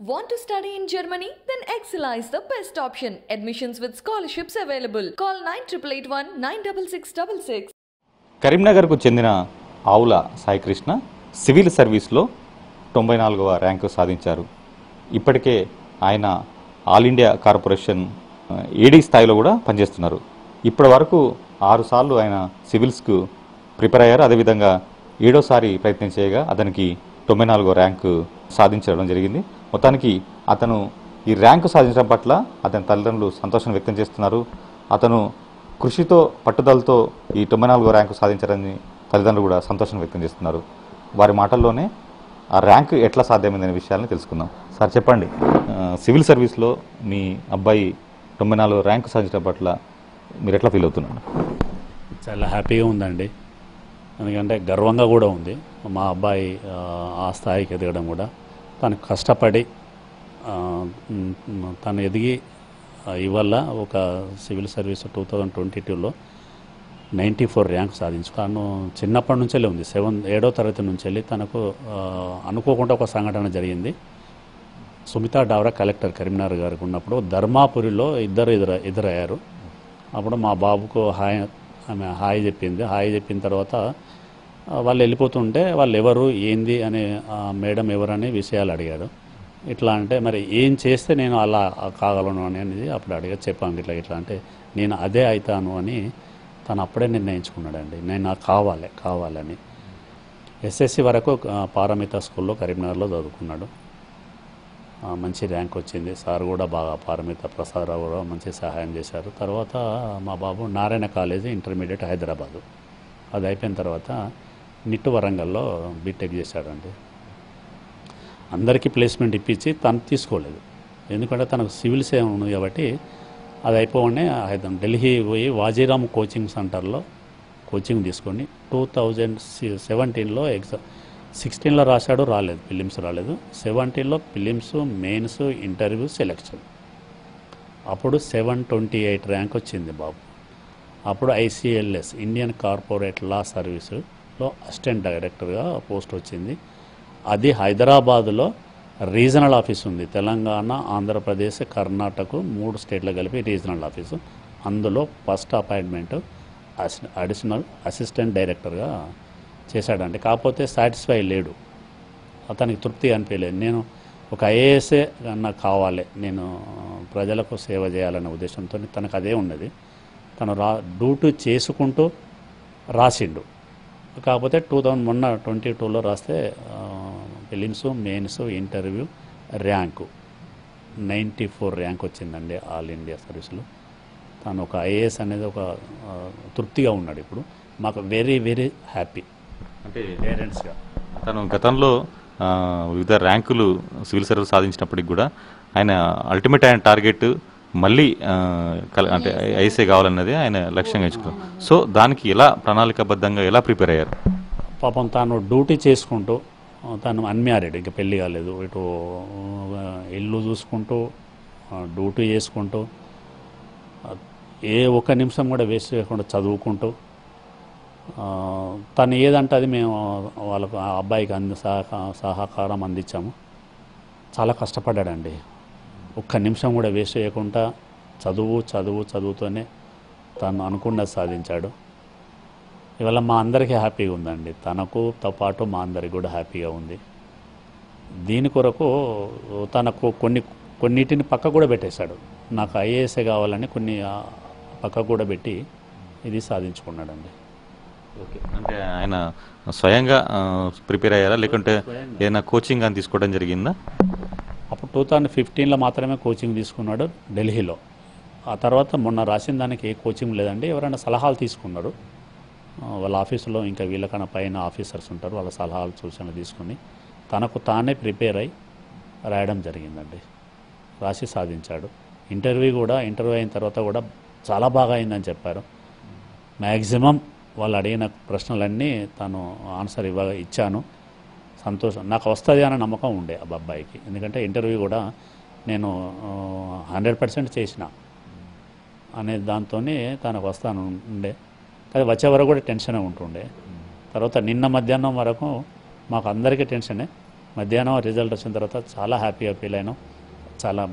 Want to study in Germany? Then Excella is the best option. Admissions with scholarships available. Call 9881 96666. కరీంనగర్కు చెందిన ఆవుల Saikrishna civil సర్వీస్లో 94వ rank సాధించారు. ఇప్పటికే ఆయన ఆల్ ఇండియా కార్పొరేషన్ ఏడీ స్థాయిలో కూడా పనిచేస్తున్నారు. ఇప్పటి వరకు 6 సార్లు ఆయన సివిల్స్కు ప్రిపేర్ అయ్యారు. అదేవిధంగా 7వసారి ప్రయత్నం చేయగా అతనికి 94వ ర్యాంకు సాధించడం జరిగింది. మొత్తానికి అతను ఈ ర్యాంకు సాధించడం పట్ల అతని తల్లిదండ్రులు సంతోషం వ్యక్తం చేస్తున్నారు. అతను కృషితో పట్టుదలతో ఈ 94వ ర్యాంకు సాధించారని తల్లిదండ్రులు కూడా సంతోషం వ్యక్తం చేస్తున్నారు. వారి మాటల్లోనే ఆ ర్యాంకు ఎట్లా సాధ్యమైందనే విషయాలను తెలుసుకుందాం. సార్ చెప్పండి, సివిల్ సర్వీస్లో మీ అబ్బాయి 94వ ర్యాంకు సాధించడం పట్ల మీరు ఎట్లా ఫీల్ అవుతున్నారు? చాలా హ్యాపీగా ఉందండి. ఎందుకంటే గర్వంగా కూడా ఉంది. మా అబ్బాయి ఆ స్థాయికి ఎదగడం కూడా తను కష్టపడి తను ఎదిగి ఇవల్ల ఒక సివిల్ సర్వీస్ 2022లో 94 ర్యాంక్ సాధించు. తను చిన్నప్పటి నుంచే ఉంది, 7వ తరగతి నుంచి వెళ్ళి తనకు అనుకోకుండా ఒక సంఘటన జరిగింది. సుమితా డావ్రా కలెక్టర్ కరీంనగర్ గారికి ఉన్నప్పుడు ధర్మాపురిలో ఎదురయ్యారు. అప్పుడు మా బాబుకు ఆమె హాయ్ చెప్పింది. హాయ్ చెప్పిన తర్వాత వాళ్ళు వెళ్ళిపోతుంటే వాళ్ళు ఎవరు ఏంది అనే మేడం ఎవరనే విషయాలు అడిగాడు. ఇట్లా అంటే మరి ఏం చేస్తే నేను అలా కాగలను అనేది అప్పుడు చెప్పాను. ఇట్లా అంటే నేను అదే అవుతాను అని తను అప్పుడే నిర్ణయించుకున్నాడండి. నేను నాకు కావాలని. ఎస్ఎస్సి వరకు పారమిత స్కూల్లో కరీంనగర్లో చదువుకున్నాడు. మంచి ర్యాంక్ వచ్చింది. సార్ కూడా బాగా పారమిత ప్రసాదరావు కూడా మంచి సహాయం చేశారు. తర్వాత మా బాబు నారాయణ కాలేజీ ఇంటర్మీడియట్ హైదరాబాదు, అది అయిపోయిన తర్వాత నిట్టు వరంగల్లో బీటెక్ చేశాడండి. అందరికీ ప్లేస్మెంట్ ఇప్పించి తను తీసుకోలేదు. ఎందుకంటే తనకు సివిల్స్ ఉంది కాబట్టి అది అయిపోగానే ఢిల్లీ పోయి వాజీరామ్ కోచింగ్ సెంటర్లో కోచింగ్ తీసుకొని 2017లో ఎగ్జామ్ 16లో రాశాడు, రాలేదు, ఫిలిమ్స్ రాలేదు. 17లో ఫిలిమ్స్, మెయిన్స్, ఇంటర్వ్యూ, సెలెక్షన్. అప్పుడు 728 ర్యాంక్ వచ్చింది బాబు. అప్పుడు ICLS ఇండియన్ కార్పొరేట్ లా సర్వీసులో అసిస్టెంట్ డైరెక్టర్గా పోస్ట్ వచ్చింది. అది హైదరాబాదులో రీజనల్ ఆఫీస్ ఉంది. తెలంగాణ, ఆంధ్రప్రదేశ్, కర్ణాటక 3 స్టేట్లు కలిపి రీజనల్ ఆఫీసు. అందులో ఫస్ట్ అపాయింట్మెంట్ అడిషనల్ అసిస్టెంట్ డైరెక్టర్గా చేశాడండి. కాకపోతే సాటిస్ఫై లేడు, అతనికి తృప్తి అనిపించలేదు. నేను ఒక ఐఏఎస్ఏ నాకు కావాలి, నేను ప్రజలకు సేవ చేయాలనే ఉద్దేశంతో తనకు అదే ఉన్నది. తను డ్యూటీ చేసుకుంటూ రాసిండు. కాకపోతే 2022లో రాస్తే films, mains, interview rank 94 rank వచ్చిందండి ఆల్ ఇండియా సర్వీస్లో. తను ఒక ఐఏఎస్ అనేది ఒక తృప్తిగా ఉన్నాడు. ఇప్పుడు మాకు వెరీ వెరీ హ్యాపీ అంటే పేరెంట్స్గా. తను గతంలో వివిధ ర్యాంకులు సివిల్ సర్వీస్ సాధించినప్పటికి కూడా ఆయన అల్టిమేట్ అయిన టార్గెట్ మళ్ళీ అంటే ఐఏఎస్ఏ కావాలన్నది ఆయన లక్ష్యంగా ఎంచుకున్నారు. సో దానికి ఎలా ప్రణాళికాబద్ధంగా ఎలా ప్రిపేర్ అయ్యారు? పాపం తాను డ్యూటీ చేసుకుంటూ, తను అన్మ్యారీడ్, ఇంకా పెళ్ళి కాలేదు, ఇటు ఇల్లు చూసుకుంటూ డ్యూటీ చేసుకుంటూ ఏ ఒక్క నిమిషం కూడా వేస్ట్ చేయకుండా చదువుకుంటూ తను ఏదంటే అది మేము వాళ్ళకు ఆ అబ్బాయికి సహకారం అందించాము. చాలా కష్టపడ్డాడండి. ఒక్క నిమిషం కూడా వేస్ట్ చేయకుండా చదువుతూనే తను అనుకున్నది సాధించాడు. ఇవాళ మా అందరికీ హ్యాపీగా ఉందండి. తనకుతో పాటు మా అందరికి కూడా హ్యాపీగా ఉంది. దీని కొరకు తనకు కొన్నిటిని పక్క కూడా పెట్టేశాడు. నాకు ఐఏఎస్ఏ కావాలని కొన్ని పక్క కూడా పెట్టి ఇది సాధించుకున్నాడండి. ఓకే, అంటే ఆయన స్వయంగా ప్రిపేర్ అయ్యారా లేకుంటే ఏదైనా కోచింగ్ అని తీసుకోవడం జరిగిందా? అప్పుడు 2015లో మాత్రమే కోచింగ్ తీసుకున్నాడు ఢిల్లీలో. ఆ తర్వాత మొన్న రాసిన దానికి ఏ కోచింగ్ లేదండి. ఎవరైనా సలహాలు తీసుకున్నాడు వాళ్ళ ఆఫీసులో, ఇంకా వీళ్ళకన్నా పైన ఆఫీసర్స్ ఉంటారు, వాళ్ళ సలహాలు సూచనలు తీసుకుని తనకు తానే ప్రిపేర్ అయి రాయడం జరిగిందండి. రాసి సాధించాడు. ఇంటర్వ్యూ అయిన తర్వాత కూడా చాలా బాగా అయిందని చెప్పారు. మ్యాక్సిమం వాళ్ళు అడిగిన ప్రశ్నలన్నీ తను ఆన్సర్ ఇచ్చాను. సంతోషం, నాకు వస్తుంది అనే నమ్మకం ఉండే ఆ అబ్బాయికి. ఎందుకంటే ఇంటర్వ్యూ కూడా నేను 100% చేసిన అనే దాంతో తనకు వస్తాను ఉండే. కానీ వచ్చే వరకు కూడా టెన్షనే ఉంటుండే. తర్వాత నిన్న మధ్యాహ్నం వరకు మాకు అందరికీ టెన్షనే. మధ్యాహ్నం రిజల్ట్ వచ్చిన తర్వాత చాలా హ్యాపీగా ఫీల్ అయినాం. చాలా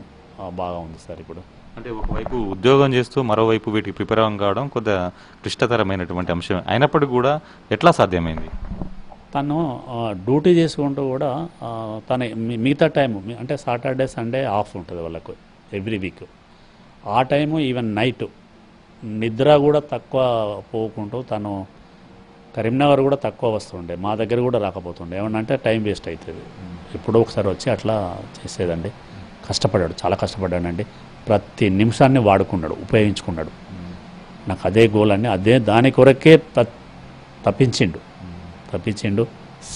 బాగా ఉంది సార్ ఇప్పుడు. అంటే ఒకవైపు ఉద్యోగం చేస్తూ మరోవైపు వీటికి ప్రిపేర్ కావడం కొద్దిగా క్లిష్టతరమైనటువంటి అంశం అయినప్పటికీ కూడా ఎట్లా సాధ్యమైంది? తను డ్యూటీ చేసుకుంటూ కూడా తన మిగతా టైము అంటే సాటర్డే సండే ఆఫ్ ఉంటుంది వాళ్ళకు ఎవ్రీ వీక్. ఆ టైము ఈవెన్ నైట్ నిద్ర కూడా తక్కువ పోకుంటూ తను కరీంనగర్ కూడా తక్కువ వస్తుండే, మా దగ్గర కూడా రాకపోతుండే. ఏమన్నంటే టైం వేస్ట్ అవుతుంది. ఎప్పుడో ఒకసారి వచ్చి అట్లా చేసేదండి. కష్టపడ్డాడు, చాలా కష్టపడ్డాడండి. ప్రతి నిమిషాన్ని వాడుకున్నాడు, ఉపయోగించుకున్నాడు. నాకు అదే గోల్ అని అదే దాని కొరకే తప్పించిండు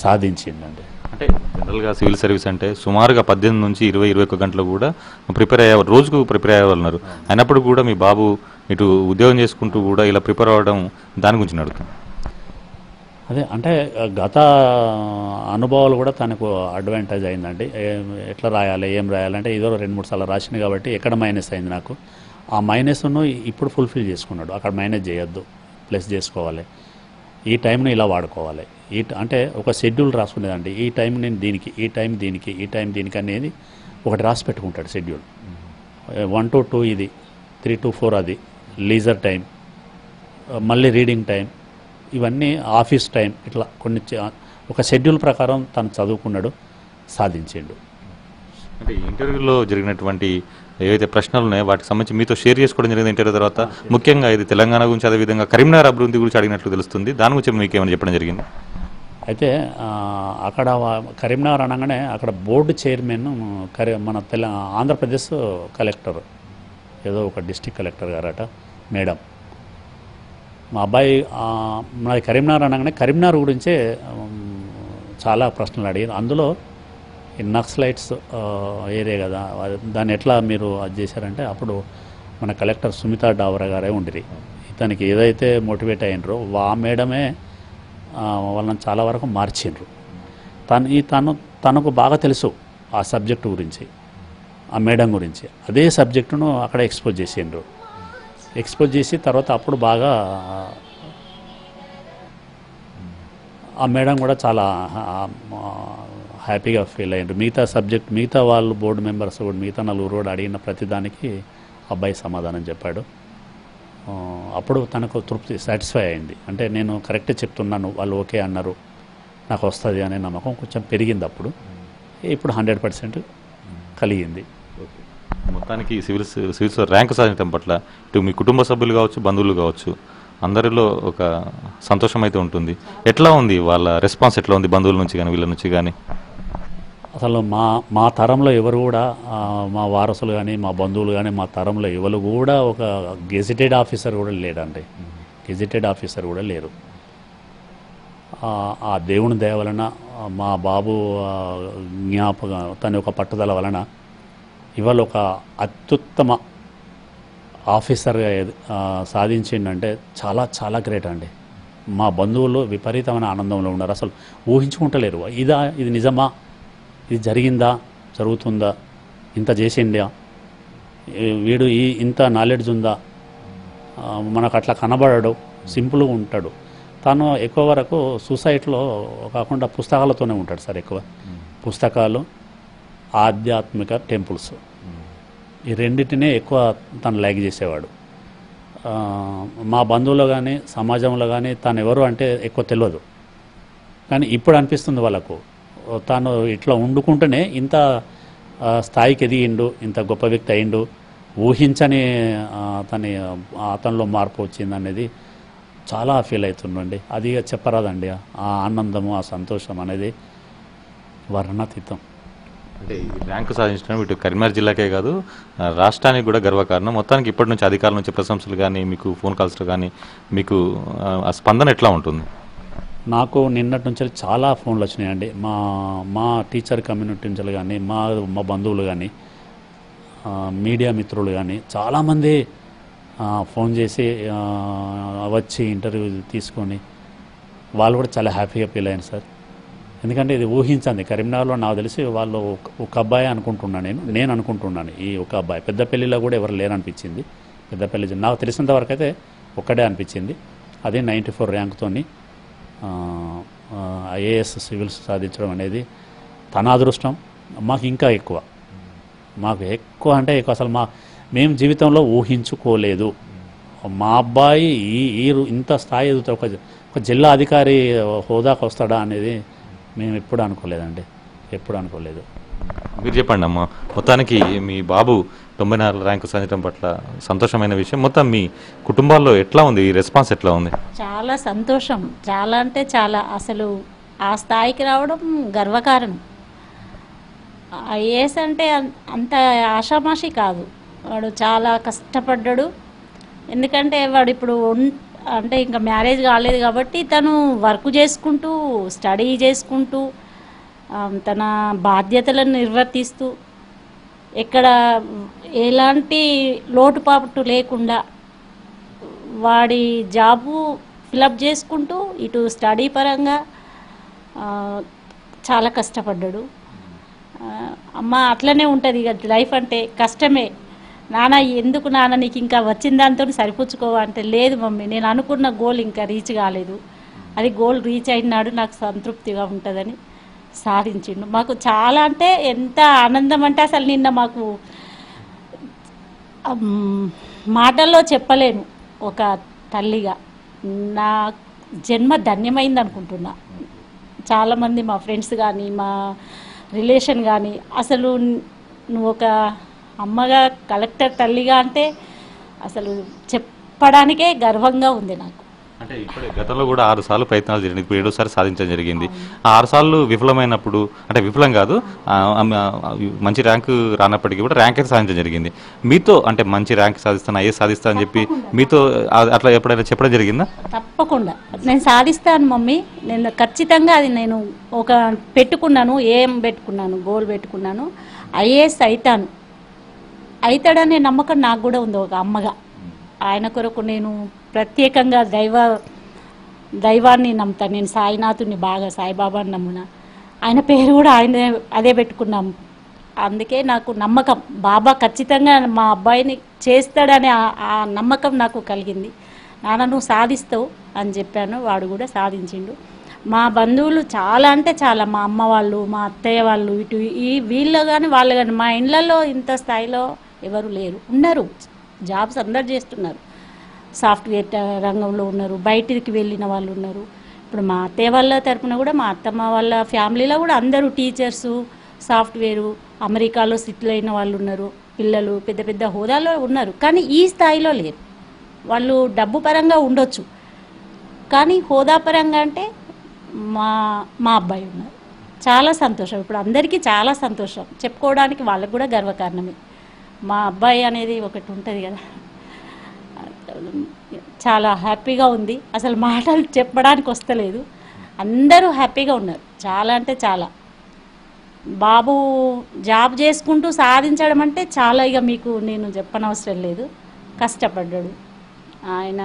సాధించిండండి. అంటే జనరల్గా సివిల్ సర్వీస్ అంటే సుమారుగా 18 నుంచి 20-21 గంటలు కూడా ప్రిపేర్ అయ్యేవారు, రోజుకు ప్రిపేర్ అయ్యేవాళ్ళు. అయినప్పుడు కూడా మీ బాబు ఇటు ఉద్యోగం చేసుకుంటూ కూడా ఇలా ప్రిపేర్ అవ్వడం దాని గురించి అడుగుతాను. అదే అంటే గత అనుభవాలు కూడా తనకు అడ్వాంటేజ్ అయిందండి. ఎట్లా రాయాలి, ఏం రాయాలంటే ఏదో 2-3 సార్లు రాసింది కాబట్టి ఎక్కడ మైనస్ అయింది నాకు, ఆ మైనస్ను ఇప్పుడు ఫుల్ఫిల్ చేసుకున్నాడు. అక్కడ మైనస్ చేయొద్దు, ప్లస్ చేసుకోవాలి, ఈ టైంను ఇలా వాడుకోవాలి. అంటే ఒక షెడ్యూల్ రాసుకునేదండి. ఈ టైం నేను దీనికి, ఈ టైం దీనికి, ఈ టైం దీనికి అనేది ఒకటి రాసి పెట్టుకుంటాడు షెడ్యూల్. 1 to 2 ఇది, 3 to 4 అది లీజర్ టైం, మళ్ళీ రీడింగ్ టైం, ఇవన్నీ ఆఫీస్ టైం. ఇట్లా కొన్ని ఒక షెడ్యూల్ ప్రకారం తను చదువుకున్నాడు, సాధించిండు. అంటే ఇంటర్వ్యూలో జరిగినటువంటి ఏవైతే ప్రశ్నలు ఉన్నాయో వాటికి సంబంధించి మీతో షేర్ చేసుకోవడం జరిగింది ఇంటర్వ్యూ తర్వాత. ముఖ్యంగా ఇది తెలంగాణ గురించి, అదేవిధంగా కరీంనగర్ అభివృద్ధి గురించి అడిగినట్లు తెలుస్తుంది. దాని గురించి మీకు ఏమైనా చెప్పడం జరిగింది? అయితే అక్కడ కరీంనగర్ అనగానే అక్కడ బోర్డు చైర్మన్ మన ఆంధ్రప్రదేశ్ కలెక్టర్, ఏదో ఒక డిస్టిక్ కలెక్టర్ గారట మేడం. మా అబ్బాయి నాది కరీంనగర్ అనగానే కరీంనగర్ గురించే చాలా ప్రశ్నలు అడిగారు. అందులో ఈ నక్సలైట్స్ ఏరియా కదా, దాన్ని ఎట్లా మీరు అది చేశారంటే అప్పుడు మన కలెక్టర్ సుమితా డావరా గారే ఉండిరి. ఇతనికి ఏదైతే మోటివేట్ అయినరో ఆ మేడమే వాళ్ళని చాలా వరకు మార్చిండ్రు. తనకు బాగా తెలుసు ఆ సబ్జెక్టు గురించి, ఆ మేడం గురించి. అదే సబ్జెక్టును అక్కడ ఎక్స్పోజ్ చేసిండ్రు. ఎక్స్పోజ్ చేసి తర్వాత అప్పుడు బాగా ఆ మేడం కూడా చాలా హ్యాపీగా ఫీల్ అయ్యారు. మిగతా వాళ్ళు బోర్డు మెంబర్స్ కూడా, మిగతా 4 కూడా అడిగిన ప్రతిదానికి అబ్బాయి సమాధానం చెప్పాడు. అప్పుడు తనకు తృప్తి, సాటిస్ఫై అయింది. అంటే నేను కరెక్టే చెప్తున్నాను, వాళ్ళు ఓకే అన్నారు, నాకు వస్తుంది అనే నమ్మకం కొంచెం పెరిగింది. అప్పుడు ఇప్పుడు 100% కలిగింది. మొత్తానికి సివిల్స్ ర్యాంకు సాధించడం పట్ల ఇటు మీ కుటుంబ సభ్యులు కావచ్చు, బంధువులు కావచ్చు, అందరిలో ఒక సంతోషం అయితే ఉంటుంది. ఎట్లా ఉంది వాళ్ళ రెస్పాన్స్, ఎట్లా ఉంది బంధువుల నుంచి కానీ వీళ్ళ నుంచి కానీ? అసలు మా తరంలో ఎవరు కూడా, మా వారసులు కానీ మా బంధువులు కానీ మా తరంలో ఎవరు కూడా ఒక గెజిటెడ్ ఆఫీసర్ కూడా లేడండి. గెజిటెడ్ ఆఫీసర్ కూడా లేరు. ఆ దేవుని దయ వలన, మా బాబు తన యొక్క పట్టుదల వలన ఇవాళ ఒక అత్యుత్తమ ఆఫీసర్గా సాధించిండంటే చాలా చాలా గ్రేట్ అండి. మా బంధువులు విపరీతమైన ఆనందంలో ఉన్నారు. అసలు ఊహించుకుంటలేరు, ఇది నిజమా, ఇది జరిగిందా, జరుగుతుందా, ఇంత చేసిండా, వీడు ఇంత నాలెడ్జ్ ఉందా, మనకు అట్లా కనబడడు, సింపుల్గా ఉంటాడు. తను ఎక్కువ వరకు సొసైటీలో కాకుండా పుస్తకాలతోనే ఉంటాడు సార్. ఎక్కువ పుస్తకాలు, ఆధ్యాత్మిక టెంపుల్స్, ఈ రెండింటినే ఎక్కువ తను లైక్ చేసేవాడు. మా బంధువులు కానీ సమాజంలో కానీ తను ఎవరు అంటే ఎక్కువ తెలియదు. కానీ ఇప్పుడు అనిపిస్తుంది వాళ్ళకు, తాను ఇట్లా వండుకుంటూనే ఇంత స్థాయికి ఎదిగిండు, ఇంత గొప్ప వ్యక్తి అయిండు, ఊహించని అతనిలో మార్పు వచ్చింది అనేది చాలా ఫీల్ అవుతుండండి. అది చెప్పరాదండి. ఆ ఆనందము, ఆ సంతోషం అనేది వర్ణాతీతం. అంటే ర్యాంకు సాధించడం ఇటు కరీంనగర్ జిల్లాకే కాదు రాష్ట్రానికి కూడా గర్వకారణం. మొత్తానికి ఇప్పటి నుంచి అధికారుల నుంచి ప్రశంసలు కానీ, మీకు ఫోన్ కాల్స్లో కానీ మీకు ఆ స్పందన ఎట్లా ఉంటుంది? నాకు నిన్నటి నుంచి చాలా ఫోన్లు వచ్చినాయండి. మా టీచర్ కమ్యూనిటీ నుంచి కానీ, మా బంధువులు కానీ, మీడియా మిత్రులు కానీ చాలామంది ఫోన్ చేసి వచ్చి ఇంటర్వ్యూ తీసుకొని వాళ్ళు కూడా చాలా హ్యాపీగా ఫీల్ అయ్యాను సార్. ఎందుకంటే ఇది ఊహించండి. కరీంనగర్లో నాకు తెలిసి వాళ్ళు ఒక అబ్బాయి అనుకుంటున్నాను, నేను అనుకుంటున్నాను ఈ ఒక అబ్బాయి. పెద్దపల్లిలో కూడా ఎవరు లేరనిపించింది. పెద్దపల్లి నాకు తెలిసినంత వరకు అయితే ఒక్కడే అనిపించింది. అదే 94 ర్యాంక్తోని ఐఏఎస్ సివిల్స్ సాధించడం అనేది తన అదృష్టం మాకు ఇంకా ఎక్కువ, మాకు ఎక్కువ అంటే ఎక్కువ. అసలు మేము జీవితంలో ఊహించుకోలేదు మా అబ్బాయి ఇంత స్థాయి ఎదుగుతా ఒక జిల్లా అధికారి హోదాకు వస్తాడా అనేది మేము ఎప్పుడు అనుకోలేదండి, ఎప్పుడు అనుకోలేదు. మీరు చెప్పండి అమ్మ, మొత్తానికి మీ బాబు 94 ర్యాంకు సాధించడం పట్ల సంతోషమైన విషయం. మొత్తం మీ కుటుంబాల్లో ఎట్లా ఉంది, ఈ రెస్పాన్స్ ఎట్లా ఉంది? చాలా సంతోషం, చాలా అంటే చాలా. అసలు ఆ స్థాయికి రావడం గర్వకారణం. ఐఏఎస్ అంటే అంత ఆషామాషి కాదు, వాడు చాలా కష్టపడ్డాడు. ఎందుకంటే వాడు ఇప్పుడు అంటే ఇంకా మ్యారేజ్ కాలేదు కాబట్టి తను వర్క్ చేసుకుంటూ స్టడీ చేసుకుంటూ తన బాధ్యతలను నిర్వర్తిస్తూ ఎక్కడ ఎలాంటి లోటుపాటు లేకుండా వాడి జాబు ఫిలప్ చేసుకుంటూ ఇటు స్టడీ పరంగా చాలా కష్టపడ్డాడు. అమ్మ అట్లనే ఉంటుంది ఇక లైఫ్ అంటే కష్టమే. నాన్న ఎందుకు నాన్న నీకు ఇంకా వచ్చిన దాంతో సరిపుచ్చుకోవా అంటే, లేదు మమ్మీ నేను అనుకున్న గోల్ ఇంకా రీచ్ కాలేదు, అది గోల్ రీచ్ అయినాడు నాకు సంతృప్తిగా ఉంటుందని సాధించిండు. మాకు చాలా అంటే ఎంత ఆనందం అంటే అసలు నిన్న మాకు మాటల్లో చెప్పలేను. ఒక తల్లిగా నా జన్మ ధన్యమైంది అనుకుంటున్నా. చాలామంది మా ఫ్రెండ్స్ కానీ మా రిలేషన్ కానీ అసలు నువ్వు ఒక అమ్మగా కలెక్టర్ తల్లిగా అంటే అసలు చెప్పడానికే గర్వంగా ఉంది నాకు. అంటే ఇప్పుడే గతంలో కూడా 6 సార్లు ప్రయత్నాలు జరిగింది, ఇప్పుడు 7వ సారి సాధించడం జరిగింది. ఆ 6 సార్లు విఫలమైనప్పుడు, అంటే విఫలం కాదు, మంచి ర్యాంకు రానప్పటికీ కూడా ర్యాంక్ అయితే సాధించడం జరిగింది. మీతో అంటే మంచి ర్యాంక్ సాధిస్తాను, ఐఏఎస్ సాధిస్తా అని చెప్పి మీతో అట్లా ఎప్పుడైనా చెప్పడం జరిగిందా? తప్పకుండా నేను సాధిస్తాను మమ్మీ, నేను ఖచ్చితంగా అది నేను ఒక పెట్టుకున్నాను, ఏం పెట్టుకున్నాను, గోల్ పెట్టుకున్నాను, ఐఏఎస్ అవుతాడనే నమ్మకం నాకు కూడా ఉంది. ఒక అమ్మగా ఆయన కొరకు నేను ప్రత్యేకంగా దైవాన్ని నమ్ముతాను. నేను సాయినాథుని బాగా, సాయిబాబాని నమ్మున, ఆయన పేరు కూడా అదే పెట్టుకున్నాం. అందుకే నాకు నమ్మకం బాబా ఖచ్చితంగా మా అబ్బాయిని చేస్తాడనే ఆ నమ్మకం నాకు కలిగింది. నాన్న నువ్వు సాధిస్తావు అని చెప్పాను, వాడు కూడా సాధించిండు. మా బంధువులు చాలా అంటే చాలా, మా అమ్మ వాళ్ళు, మా అత్తయ్య వాళ్ళు, ఇటు వీళ్ళు కానీ వాళ్ళు కానీ, మా ఇళ్ళల్లో ఇంత స్థాయిలో ఎవరు లేరు. ఉన్నారు, జాబ్స్ అందరు చేస్తున్నారు, సాఫ్ట్వేర్ రంగంలో ఉన్నారు, బయటికి వెళ్ళిన వాళ్ళు ఉన్నారు. ఇప్పుడు మా అత్తయ్య వాళ్ళ తరపున కూడా, మా అత్తమ్మ వాళ్ళ ఫ్యామిలీలో కూడా అందరూ టీచర్సు, సాఫ్ట్వేరు, అమెరికాలో సెటిల్ అయిన వాళ్ళు ఉన్నారు, పిల్లలు పెద్ద పెద్ద హోదాలో ఉన్నారు. కానీ ఈ స్థాయిలో లేరు. వాళ్ళు డబ్బు పరంగా ఉండొచ్చు, కానీ హోదా పరంగా అంటే మా అబ్బాయి ఉన్నారు. చాలా సంతోషం, ఇప్పుడు అందరికీ చాలా సంతోషం, చెప్పుకోవడానికి వాళ్ళకు కూడా గర్వకారణమే. మా అబ్బాయి అనేది ఒకటి ఉంటుంది కదా, చాలా హ్యాపీగా ఉంది. అసలు మాటలు చెప్పడానికి వస్తలేదు, అందరూ హ్యాపీగా ఉన్నారు. చాలా అంటే చాలా. బాబు జాబ్ చేసుకుంటూ సాధించడం అంటే చాలా, ఇక మీకు నేను చెప్పనవసరం లేదు. కష్టపడ్డాడు ఆయన.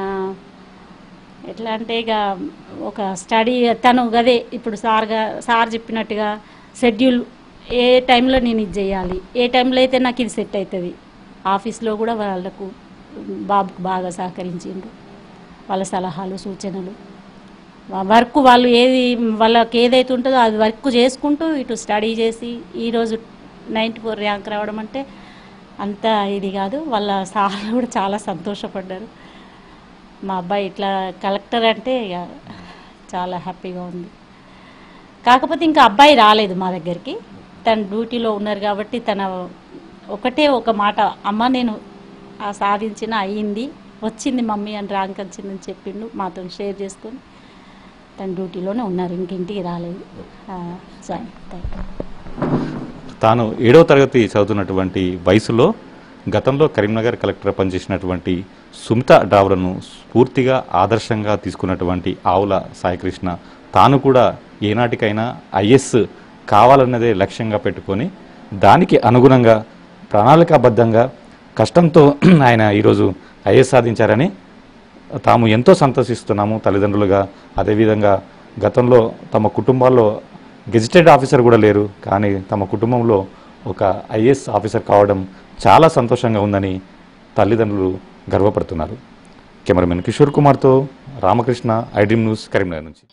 ఎట్లా అంటే ఇక ఒక స్టడీ తను గదే ఇప్పుడు సార్ చెప్పినట్టుగా షెడ్యూల్, ఏ టైంలో నేను ఇది చేయాలి, ఏ టైంలో అయితే నాకు ఇది సెట్ అవుతుంది. ఆఫీస్లో కూడా వాళ్ళకు బాబుకు బాగా సహకరించిండు, వాళ్ళ సలహాలు సూచనలు, వర్క్ వాళ్ళు వాళ్ళకి ఏదైతే ఉంటుందో అది వర్క్ చేసుకుంటూ ఇటు స్టడీ చేసి ఈరోజు 94 ర్యాంక్ రావడం అంటే అంత ఇది కాదు. వాళ్ళ సార్లు కూడా చాలా సంతోషపడ్డారు. మా అబ్బాయి ఇట్లా కలెక్టర్ అంటే ఇక చాలా హ్యాపీగా ఉంది. కాకపోతే ఇంకా అబ్బాయి రాలేదు మా దగ్గరికి, తన డ్యూటీలో ఉన్నారు కాబట్టి తన ఒకటే ఒక మాట, అమ్మ నేను సాధించిన అయ్యింది, వచ్చింది మమ్మీ అని ర్యాంక్ వచ్చిందని చెప్పిండు, మాతో షేర్ చేసుకొని తన డ్యూటీలోనే ఉన్నారు, ఇంకింటికి రాలేదు. సరే, తాను 7వ తరగతి చదువుతున్నటువంటి వయసులో గతంలో కరీంనగర్ కలెక్టర్ పనిచేసినటువంటి సుమిత డ్రావర్ను స్ఫూర్తిగా ఆదర్శంగా తీసుకున్నటువంటి ఆవుల సాయికృష్ణ తాను కూడా ఏనాటికైనా ఐఏఎస్ కావాలన్నదే లక్ష్యంగా పెట్టుకొని దానికి అనుగుణంగా ప్రణాళికాబద్ధంగా కష్టంతో ఆయన ఈరోజు ఐఏఎస్ సాధించారని తాము ఎంతో సంతోషిస్తున్నాము తల్లిదండ్రులుగా. అదేవిధంగా గతంలో తమ కుటుంబాల్లో గెజిటెడ్ ఆఫీసర్ కూడా లేరు, కానీ తమ కుటుంబంలో ఒక ఐఏఎస్ ఆఫీసర్ కావడం చాలా సంతోషంగా ఉందని తల్లిదండ్రులు గర్వపడుతున్నారు. కెమెరామెన్ కిషోర్ కుమార్తో Ramakrishna, iDream news, Karimnagar నుంచి.